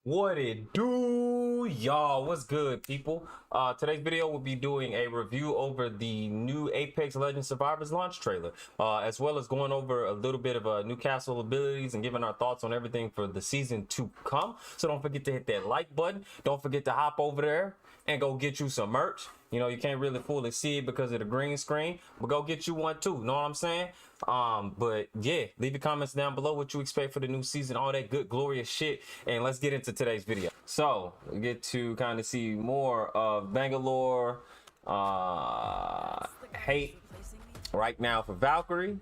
What it do, y'all? What's good, people? Today's video will be doing a review over the new Apex Legends Survivors launch trailer, as well as going over a little bit of Newcastle abilities and giving our thoughts on everything for the season to come. So don't forget to hit that like button. Don't forget to hop over there and go get you some merch. You know, you can't really fully see it because of the green screen, but go get you one too. Know what I'm saying? But yeah, leave your comments down below what you expect for the new season, all that good glorious shit, and let's get into today's video. So we get to kind of see more of Bangalore hate right now for Valkyrie.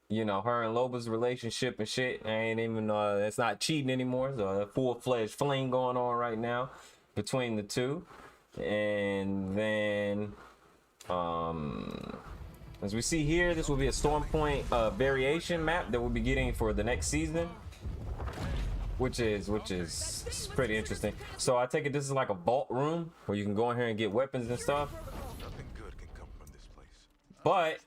You know, her and Loba's relationship and shit ain't even it's not cheating anymore. So a full-fledged fling going on right now between the two. And then as we see here, this will be a Storm Point variation map that we'll be getting for the next season, which is pretty interesting. So I take it this is like a vault room where you can go in here and get weapons and stuff. Nothing good can come from this place. But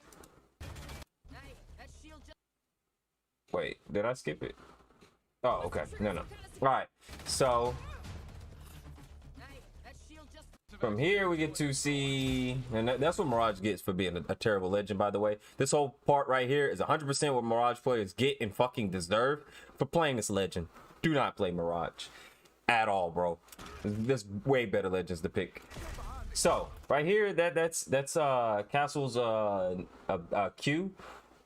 wait, did I skip it? Oh, okay. No. All right. So from here we get to see, and that's what Mirage gets for being a terrible legend, by the way. This whole part right here is 100% what Mirage players get and fucking deserve for playing this legend. Do not play Mirage at all, bro. There's way better legends to pick. So right here, that's Castle's Q,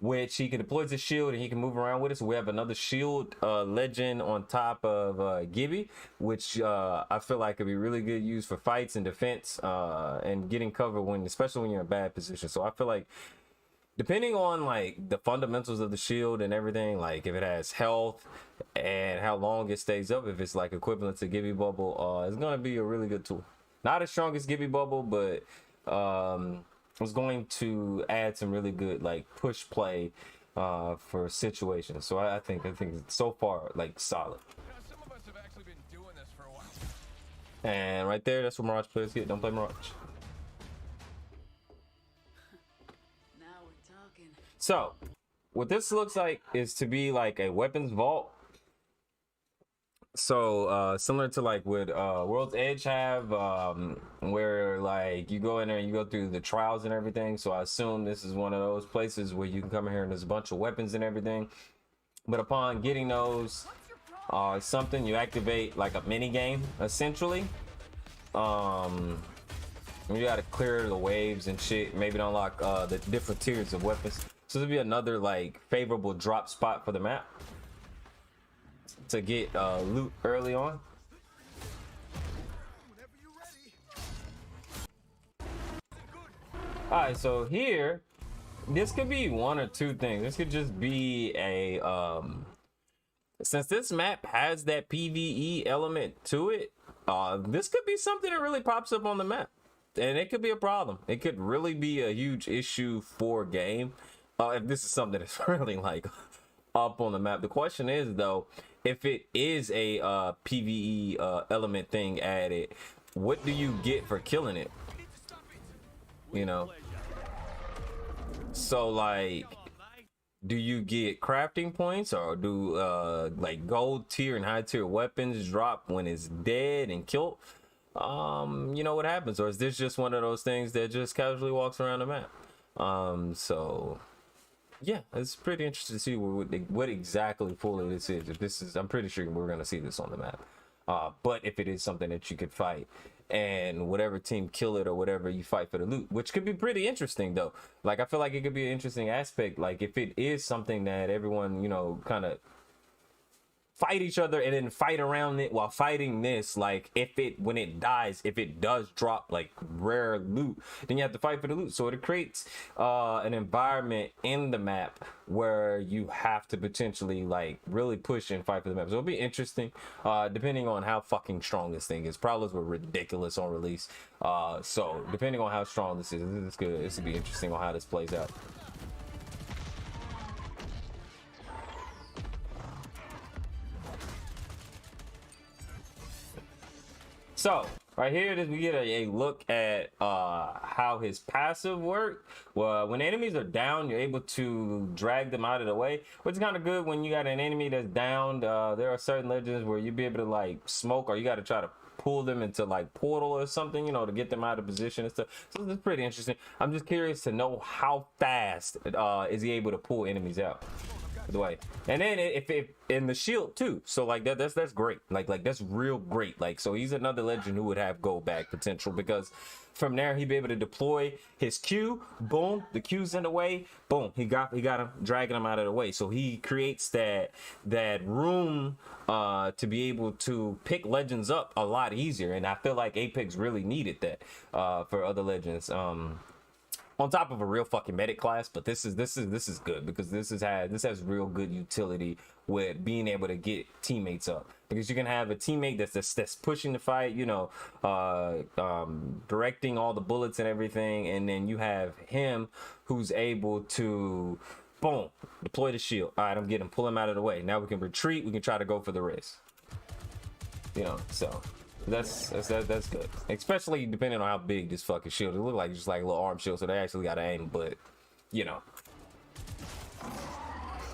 which he can deploy his shield and he can move around with it. So we have another shield legend on top of Gibby, which I feel like could be really good used for fights and defense and getting cover when, especially when you're in a bad position. So I feel like depending on like the fundamentals of the shield and everything, like if it has health and how long it stays up, if it's like equivalent to Gibby Bubble, it's gonna be a really good tool. Not as strong as Gibby Bubble, but was going to add some really good like push play for situations. So I think it's so far like solid. Some of us have actually been doing this for a while. And right there, that's what Mirage players get. Don't play Mirage. Now we're talking. So what this looks like is to be like a weapons vault. So similar to like what World's Edge have, where like you go in there and you go through the trials and everything. So I assume this is one of those places where you can come in here and there's a bunch of weapons and everything. But upon getting those something, you activate like a mini game essentially. You gotta clear the waves and shit, maybe unlock the different tiers of weapons. So there'll be another like favorable drop spot for the map to get loot early on. All right, so here, this could be one or two things. This could just be a since this map has that PvE element to it, this could be something that really pops up on the map, and it could be a problem. It could really be a huge issue for game if this is something that's really like up on the map. The question is though, if it is a PvE element thing added, what do you get for killing it? You know, so like, do you get crafting points, or do like gold tier and high tier weapons drop when it's dead and killed? You know what happens, or is this just one of those things that just casually walks around the map? So yeah, it's pretty interesting to see what exactly fully this is. If this is, I'm pretty sure we're gonna see this on the map. But if it is something that you could fight, and whatever team kill it or whatever, you fight for the loot, which could be pretty interesting though. Like I feel like it could be an interesting aspect. Like if it is something that everyone, you know, kind of fight each other and then fight around it while fighting this, like if it, when it dies, if it does drop like rare loot, then you have to fight for the loot. So it creates an environment in the map where you have to potentially like really push and fight for the map. So it'll be interesting depending on how fucking strong this thing is. Prowlers were ridiculous on release, so depending on how strong this is, it's good. This will be interesting on how this plays out. So Right here, we get a look at how his passive work. Well, when enemies are down, you're able to drag them out of the way, which is kind of good when you got an enemy that's downed. There are certain legends where you'll be able to like smoke, or you got to try to pull them into like portal or something, you know, to get them out of position and stuff. So this is pretty interesting. I'm just curious to know how fast is he able to pull enemies out the way. And then if in the shield too, so like that's great, like that's real great. Like, so he's another legend who would have go back potential, because from there he'd be able to deploy his Q, boom, the Q's in the way, boom, he got him, dragging him out of the way. So he creates that room to be able to pick legends up a lot easier, and I feel like Apex really needed that for other legends. On top of a real fucking medic class, but this is good, because this has real good utility with being able to get teammates up, because you can have a teammate that's pushing the fight, you know, directing all the bullets and everything, and then you have him who's able to boom, deploy the shield. All right, I'm getting, pull him out of the way. Now we can retreat, we can try to go for the wrist, you know. So that's good, especially depending on how big this fucking shield. It look like just like a little arm shield, so they actually got to aim, but you know,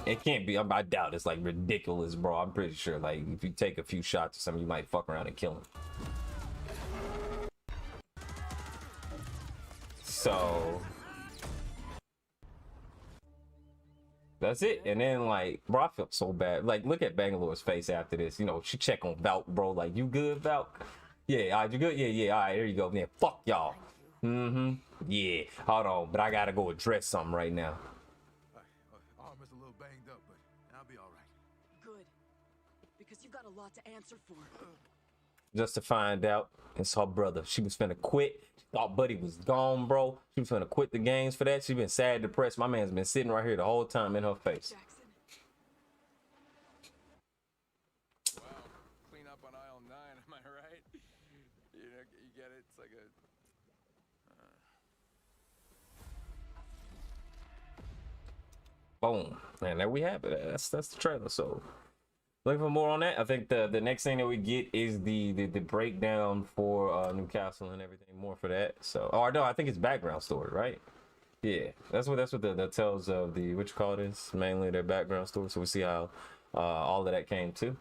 it can't be. I doubt it's like ridiculous, bro. I'm pretty sure like if you take a few shots or something, you might fuck around and kill him. So that's it. And then like, bro, I felt so bad. Like, look at Bangalore's face after this. You know, she check on Valk, bro. Like, you good, Valk? Yeah, all right, you good? Yeah, all right, there you go. Man, fuck y'all. Yeah, hold on, but I gotta go address something right now. Arm is a little banged up, but I'll be all right. Good. Because you've got a lot to answer for. Just to find out it's her brother. She was finna quit. She thought Buddy was gone, bro. She was finna quit the games for that. She been sad, depressed. My man's been sitting right here the whole time in her face. Jackson. Wow, clean up on aisle 9, am I right? You know, you get it? It's like a... Boom. And there we have it. That's the trailer. So looking for more on that. I think the next thing that we get is the breakdown for Newcastle and everything more for that. So, or no, I think it's background story, right? Yeah, that's what the tells of the, what you call this, mainly their background story. So we see how all of that came to.